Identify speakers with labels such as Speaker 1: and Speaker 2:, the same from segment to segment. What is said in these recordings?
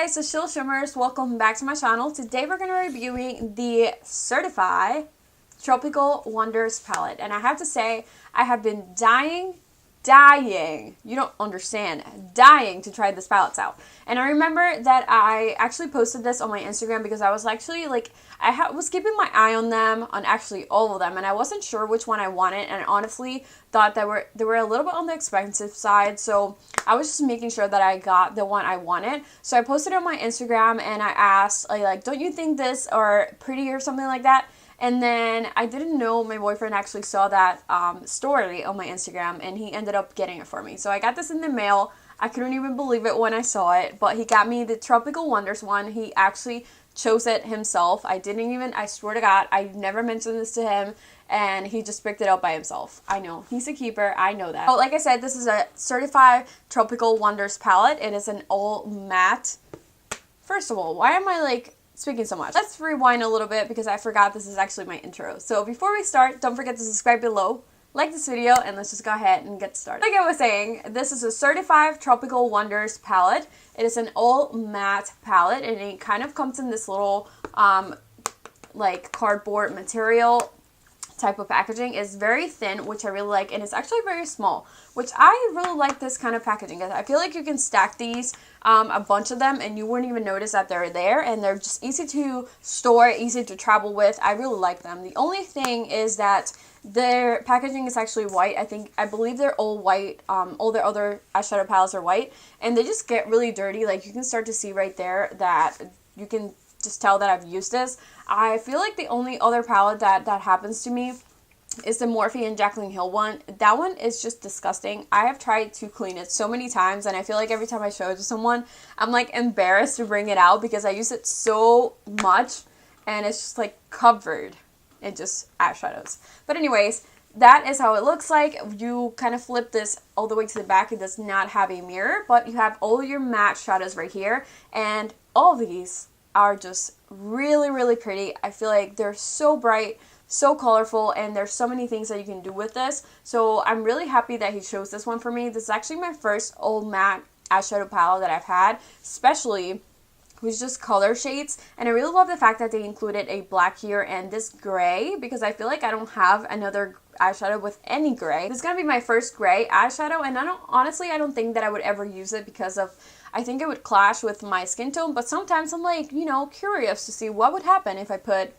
Speaker 1: guys, it's Sheila Shimmers. Welcome back to my channel. Today we're going to be reviewing the Certifeye Tropical Wonders palette. And I have to say, I have been dying, you don't understand, dying to try this palette out. And I remember that I actually posted this on my Instagram because I was actually like, was keeping my eye on them, on actually all of them, and I wasn't sure which one I wanted, and I honestly thought that they were a little bit on the expensive side, so I was just making sure that I got the one I wanted. So I posted it on my Instagram and I asked, like, don't you think this are pretty or something like that? And then I didn't know my boyfriend actually saw that story on my Instagram, and he ended up getting it for me. So I got this in the mail. I couldn't even believe it when I saw it, but he got me the Tropical Wonders one. He actually chose it himself. I swear to God, I never mentioned this to him, and he just picked it up by himself. I know, he's a keeper, I know that. So like I said, this is a Certified Tropical Wonders palette. It is an all matte. First of all, why am I like speaking so much? Let's rewind a little bit because I forgot this is actually my intro. So before we start, don't forget to subscribe below, like this video, and let's just go ahead and get started. Like I was saying, this is a Certified Tropical Wonders palette. It is an all matte palette, and it kind of comes in this little like cardboard material type of packaging. Is very thin, which I really like, and it's actually very small, which I really like this kind of packaging. I feel like you can stack these a bunch of them and you wouldn't even notice that they're there, and they're just easy to store, easy to travel with. I really like them. The only thing is that their packaging is actually white. I believe they're all white. All their other eyeshadow palettes are white, and they just get really dirty. Like, you can start to see right there that you can just tell that I've used this. I feel like the only other palette that happens to me is the Morphe and Jaclyn Hill one. That one is just disgusting. I have tried to clean it so many times, and I feel like every time I show it to someone, I'm like embarrassed to bring it out because I use it so much, and it's just like covered in just eyeshadows. But anyways, that is how it looks like. You kind of flip this all the way to the back. It does not have a mirror, but you have all your matte shadows right here, and all of these are just really, really pretty. I feel like they're so bright, so colorful, and there's so many things that you can do with this. So I'm really happy that he chose this one for me. This is actually my first all matte eyeshadow palette that I've had, especially with just color shades. And I really love the fact that they included a black here and this gray, because I feel like I don't have another eyeshadow with any gray. This is gonna be my first gray eyeshadow, and honestly, I don't think that I would ever use it because of, I think it would clash with my skin tone, but sometimes I'm like, you know, curious to see what would happen if I put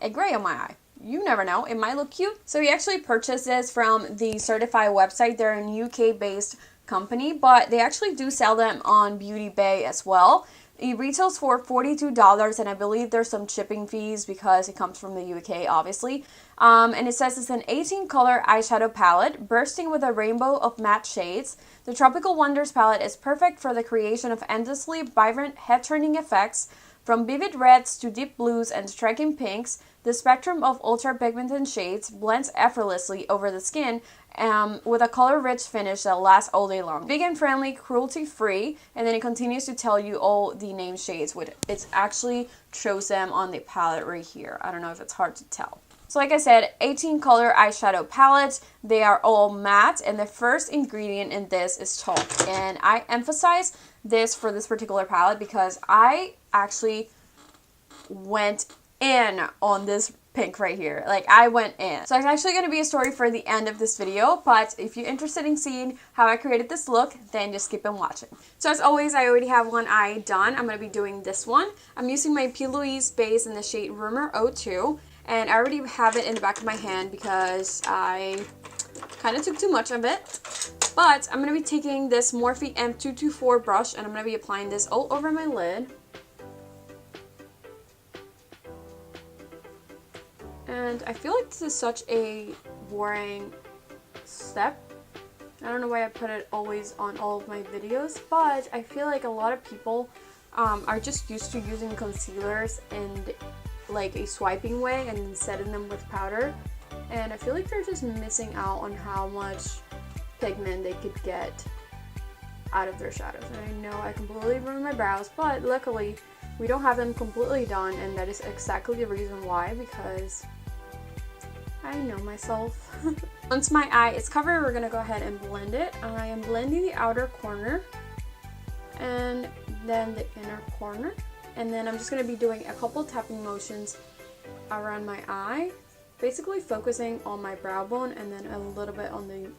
Speaker 1: a gray on my eye. You never know, it might look cute. So we actually purchased this from the Certifeye website. They're a UK based company, but they actually do sell them on Beauty Bay as well. It retails for $42, and I believe there's some shipping fees because it comes from the UK, obviously. And it says it's an 18 color eyeshadow palette bursting with a rainbow of matte shades. The Tropical Wonders palette is perfect for the creation of endlessly vibrant head-turning effects. From vivid reds to deep blues and striking pinks, the spectrum of ultra-pigmented shades blends effortlessly over the skin with a color-rich finish that lasts all day long. Vegan-friendly, cruelty-free, and then it continues to tell you all the named shades. It actually shows them on the palette right here. I don't know if it's hard to tell. So like I said, 18 color eyeshadow palettes. They are all matte, and the first ingredient in this is chalk. And I emphasize this for this particular palette because I actually went in on this pink right here. Like, I went in. So it's actually going to be a story for the end of this video, but if you're interested in seeing how I created this look, then just keep on watching. So as always, I already have one eye done. I'm going to be doing this one. I'm using my LOUISE base in the shade Rumor 02, and I already have it in the back of my hand because I kind of took too much of it. But I'm going to be taking this Morphe M224 brush, and I'm going to be applying this all over my lid. And I feel like this is such a boring step. I don't know why I put it always on all of my videos, but I feel like a lot of people are just used to using concealers in like a swiping way and then setting them with powder. And I feel like they're just missing out on how much pigment they could get out of their shadows. And I know I completely ruined my brows, but luckily we don't have them completely done, and that is exactly the reason why, because I know myself. Once my eye is covered, we're going to go ahead and blend it. I am blending the outer corner, and then the inner corner. And then I'm just going to be doing a couple tapping motions around my eye, basically focusing on my brow bone and then a little bit on the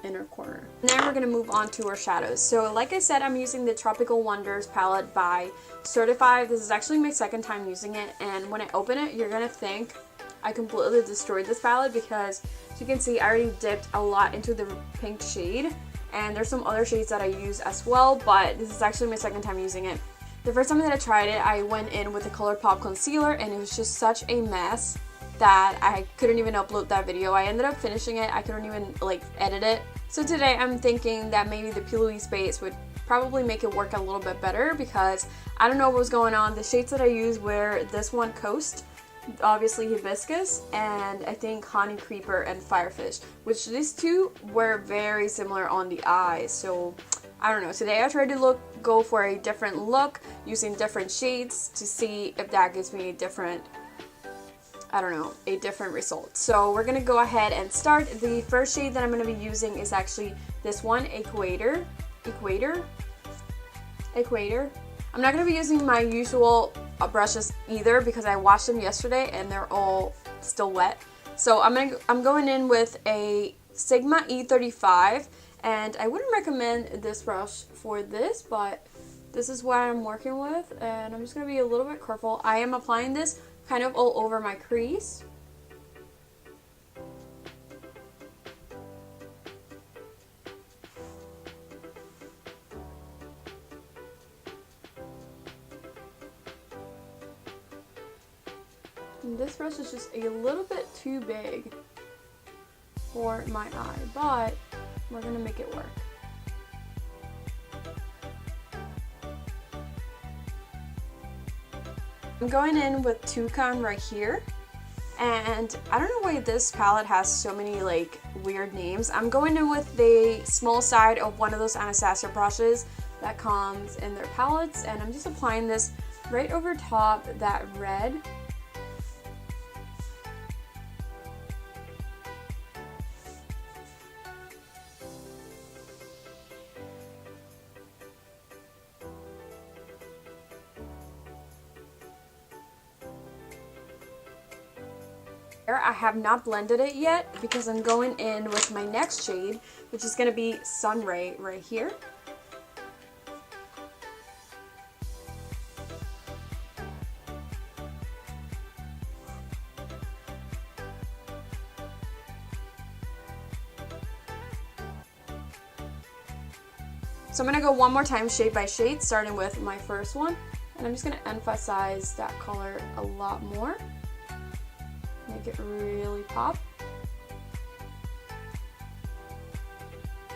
Speaker 1: inner corner. And then we're going to move on to our shadows. So like I said, I'm using the Tropical Wonders palette by Certifeye. This is actually my second time using it, and when I open it, you're going to think I completely destroyed this palette because, as you can see, I already dipped a lot into the pink shade, and there's some other shades that I use as well, but this is actually my second time using it. The first time that I tried it, I went in with the ColourPop concealer, and it was just such a mess that I couldn't even upload that video. I ended up finishing it. I couldn't even like edit it. So today I'm thinking that maybe the LOUISE base would probably make it work a little bit better, because I don't know what was going on. The shades that I used were this one, Coast, obviously Hibiscus, and I think Honey Creeper and Firefish, which these two were very similar on the eyes. So I don't know, today I tried to go for a different look using different shades to see if that gives me a different, I don't know, a different result. So we're gonna go ahead and start. The first shade that I'm gonna be using is actually this one, Equator. I'm not gonna be using my usual brushes either because I washed them yesterday and they're all still wet. So I'm going in with a Sigma E35, and I wouldn't recommend this brush for this, but this is what I'm working with, and I'm just gonna be a little bit careful. I am applying this kind of all over my crease. And this brush is just a little bit too big for my eye, but we're gonna make it work. I'm going in with Toucan right here, and I don't know why this palette has so many like weird names. I'm going in with the small side of one of those Anastasia brushes that comes in their palettes, and I'm just applying this right over top that red. I have not blended it yet because I'm going in with my next shade, which is going to be Sunray right here. So I'm going to go one more time shade by shade, starting with my first one, and I'm just going to emphasize that color a lot more. Make it really pop.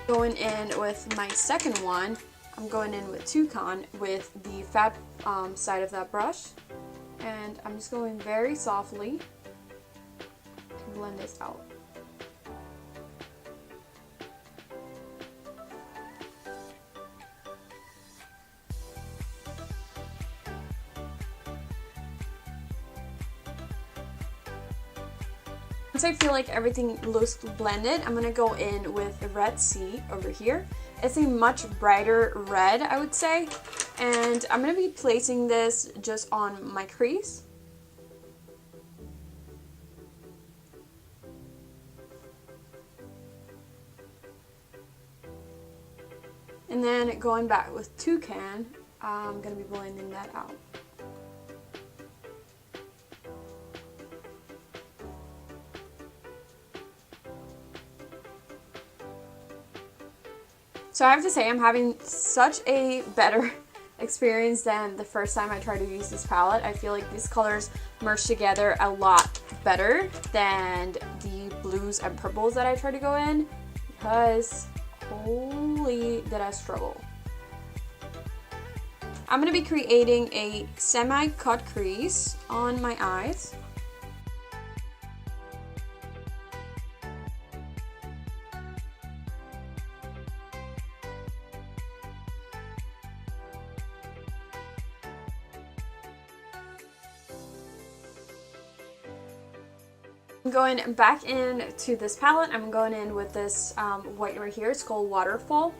Speaker 1: Going in with my second one, I'm going in with Toucan with the fat side of that brush, and I'm just going very softly to blend this out. Once I feel like everything looks blended, I'm going to go in with Red Sea over here. It's a much brighter red, I would say, and I'm going to be placing this just on my crease. And then going back with Toucan, I'm going to be blending that out. So I have to say, I'm having such a better experience than the first time I tried to use this palette. I feel like these colors merge together a lot better than the blues and purples that I tried to go in, because holy did I struggle. I'm going to be creating a semi-cut crease on my eyes. I'm going back into this palette. I'm going in with this white right here. It's called Waterfall.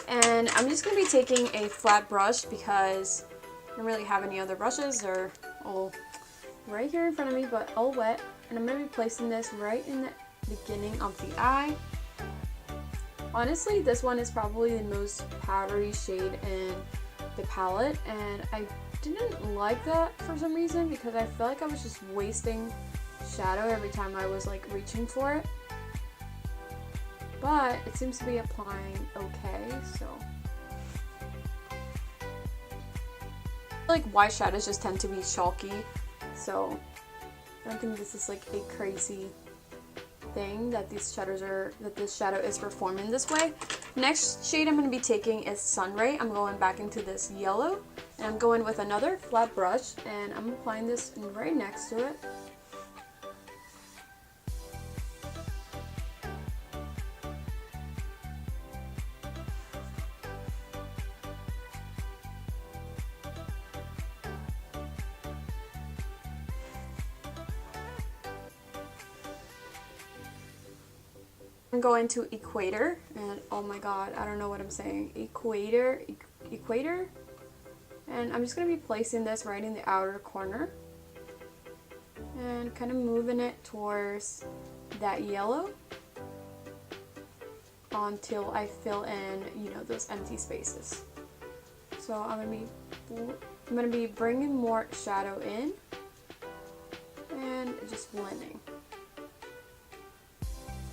Speaker 1: And I'm just going to be taking a flat brush because I don't really have any other brushes. They're all right here in front of me, but all wet. And I'm going to be placing this right in the beginning of the eye. Honestly, this one is probably the most powdery shade in the palette, and I didn't like that for some reason because I felt like I was just wasting shadow every time I was like reaching for it. But it seems to be applying okay, so. I feel like white shadows just tend to be chalky, so I don't think this is like a crazy thing that this shadow is performing this way. Next shade I'm going to be taking is Sunray. I'm going back into this yellow, and I'm going with another flat brush, and I'm applying this right next to it. I'm going to Equator, and oh my god, I don't know what I'm saying. Equator, and I'm just going to be placing this right in the outer corner and kind of moving it towards that yellow until I fill in, you know, those empty spaces. So I'm going to be bringing more shadow in and just blending.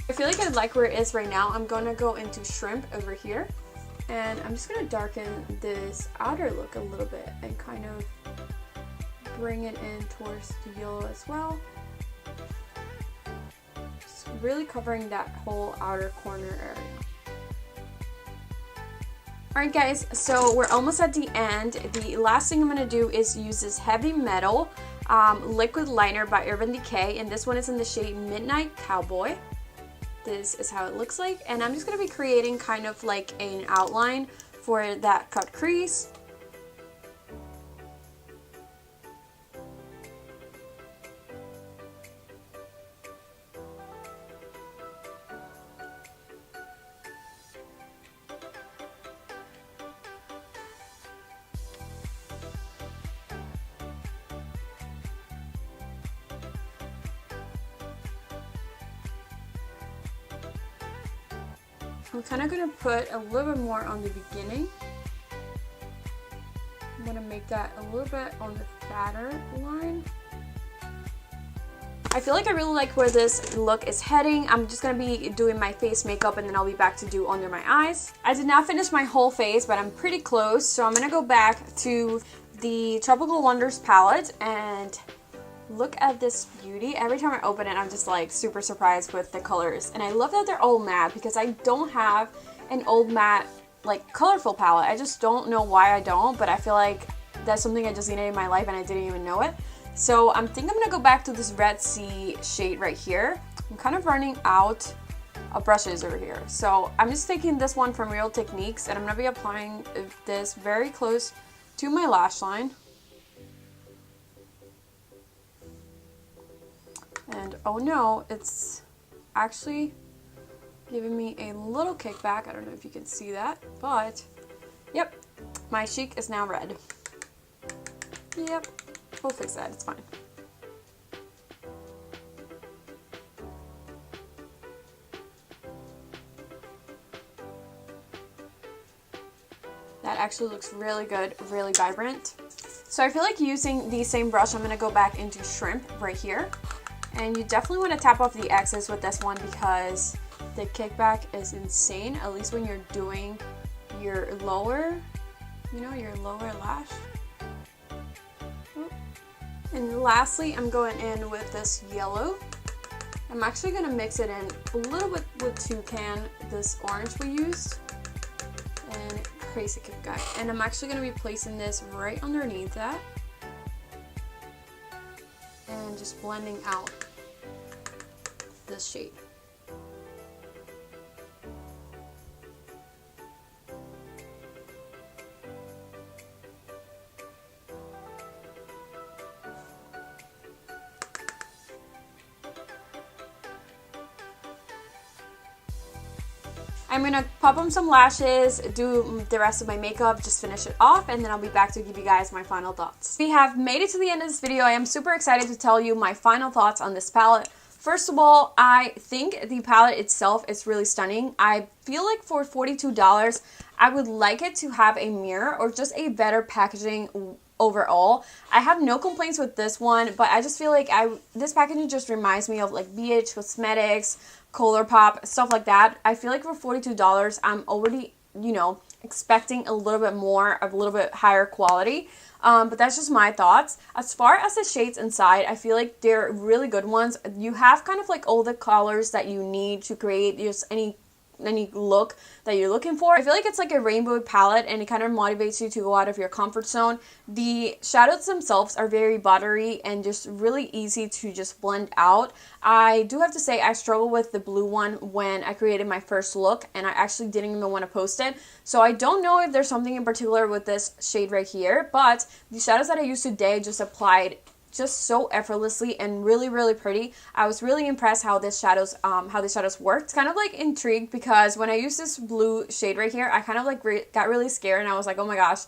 Speaker 1: I feel like I like where it is right now. I'm going to go into Shrimp over here, and I'm just going to darken this outer look a little bit and kind of bring it in towards the yellow as well. Just really covering that whole outer corner area. Alright guys, so we're almost at the end. The last thing I'm going to do is use this Heavy Metal liquid liner by Urban Decay, and this one is in the shade Midnight Cowboy. This is how it looks like, and I'm just going to be creating kind of like an outline for that cut crease. I'm kind of going to put a little bit more on the beginning. I'm going to make that a little bit on the fatter line. I feel like I really like where this look is heading. I'm just going to be doing my face makeup, and then I'll be back to do under my eyes. I did not finish my whole face, but I'm pretty close. So I'm going to go back to the Tropical Wonders palette and look at this beauty. Every time I open it, I'm just like super surprised with the colors. And I love that they're all matte because I don't have an old matte like colorful palette. I just don't know why I don't, but I feel like that's something I just needed in my life and I didn't even know it. So I think I'm gonna go back to this Red Sea shade right here. I'm kind of running out of brushes over here. So I'm just taking this one from Real Techniques, and I'm gonna be applying this very close to my lash line. And oh no, it's actually giving me a little kickback. I don't know if you can see that, but yep, my cheek is now red. Yep, we'll fix that, it's fine. That actually looks really good, really vibrant. So I feel like using the same brush, I'm gonna go back into Shrimp right here. And you definitely want to tap off the excess with this one because the kickback is insane, at least when you're doing your lower, you know, your lower lash. And lastly, I'm going in with this yellow. I'm actually going to mix it in a little bit with Toucan, this orange we used, and crazy kickback. And I'm actually going to be placing this right underneath that. And just blending out this shade. I'm gonna pop on some lashes, do the rest of my makeup, just finish it off, and then I'll be back to give you guys my final thoughts. We have made it to the end of this video. I am super excited to tell you my final thoughts on this palette. First of all, I think the palette itself is really stunning. I feel like for $42, I would like it to have a mirror or just a better packaging overall. I have no complaints with this one, but I just feel like this packaging just reminds me of like BH Cosmetics, ColourPop, stuff like that. I feel like for $42, I'm already, you know, expecting a little bit more, of a little bit higher quality. But that's just my thoughts. As far as the shades inside, I feel like they're really good ones. You have kind of like all the colors that you need to create just any look that you're looking for. I feel like it's like a rainbow palette, and it kind of motivates you to go out of your comfort zone. The shadows themselves are very buttery and just really easy to just blend out. I do have to say I struggled with the blue one when I created my first look, and I actually didn't even want to post it. So I don't know if there's something in particular with this shade right here, but the shadows that I used today just applied just so effortlessly and really pretty. I was really impressed how the shadows worked. Kind of like intrigued because when I used this blue shade right here, I kind of like got really scared, and I was like, oh my gosh,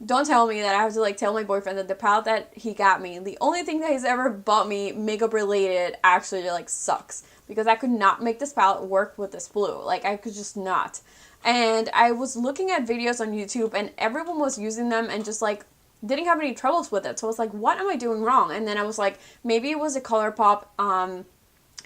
Speaker 1: don't tell me that I have to like tell my boyfriend that the palette that he got me, the only thing that he's ever bought me makeup related, actually like sucks, because I could not make this palette work with this blue. Like I could just not. And I was looking at videos on YouTube, and everyone was using them and just like didn't have any troubles with it. So I was like, what am I doing wrong? And then I was like, maybe it was a ColourPop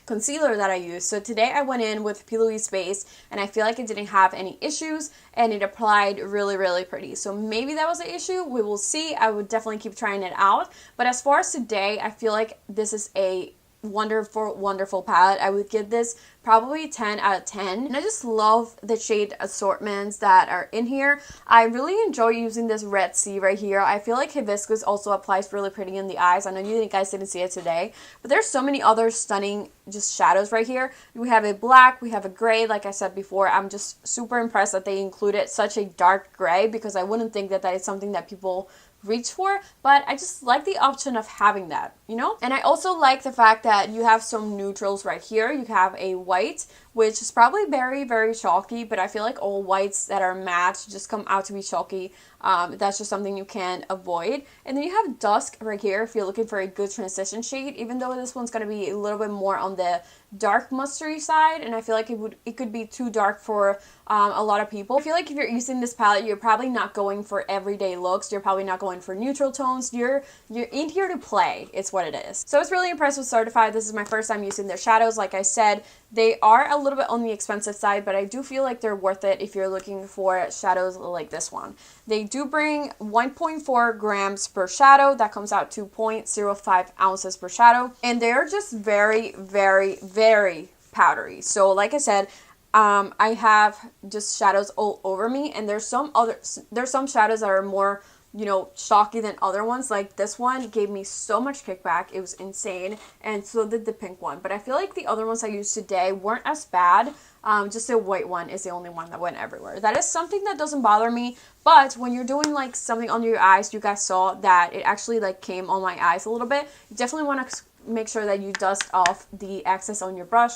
Speaker 1: concealer that I used. So today I went in with LOUISE base, and I feel like it didn't have any issues, and it applied really pretty. So maybe that was the issue. We will see. I would definitely keep trying it out. But as far as today, I feel like this is a wonderful palette. I would give this probably 10 out of 10. And I just love the shade assortments that are in here. I really enjoy using this Red Sea right here. I feel like hibiscus also applies really pretty in the eyes. I know you guys didn't see it today, but there's so many other stunning just shadows right here. We have a black, we have a gray. Like I said before, I'm just super impressed that they included such a dark gray, because I wouldn't think that that is something that people reach for, but I just like the option of having that, you know? And I also like the fact that you have some neutrals right here. You have a white, which is probably very chalky, but I feel like all whites that are matte just come out to be chalky. That's just something you can avoid. And then you have dusk right here if you're looking for a good transition shade, even though this one's going to be a little bit more on the dark mustardy side, and I feel like it could be too dark for a lot of people. I feel like if you're using this palette, you're probably not going for everyday looks. You're probably not going for neutral tones. You're in here to play. It's what it is. So I was really impressed with Certifeye. This is my first time using their shadows. Like I said, they are a little bit on the expensive side, but I do feel like they're worth it if you're looking for shadows like this one. They do bring 1.4 grams per shadow. That comes out to 0.05 ounces per shadow. And they're just very powdery. So like I said, I have just shadows all over me, and there's some shadows that are more, you know, chalky than other ones. Like this one gave me so much kickback. It was insane. And so did the pink one. But I feel like the other ones I used today weren't as bad. Just the white one is the only one that went everywhere. That is something that doesn't bother me. But when you're doing like something under your eyes, you guys saw that it actually like came on my eyes a little bit. You definitely want to make sure that you dust off the excess on your brush,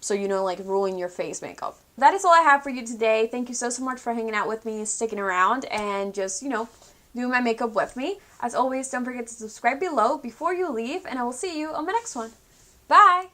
Speaker 1: so you don't like ruin your face makeup. That is all I have for you today. Thank you so much for hanging out with me, sticking around, and just, you know, doing my makeup with me. As always, don't forget to subscribe below before you leave, and I will see you on the next one. Bye!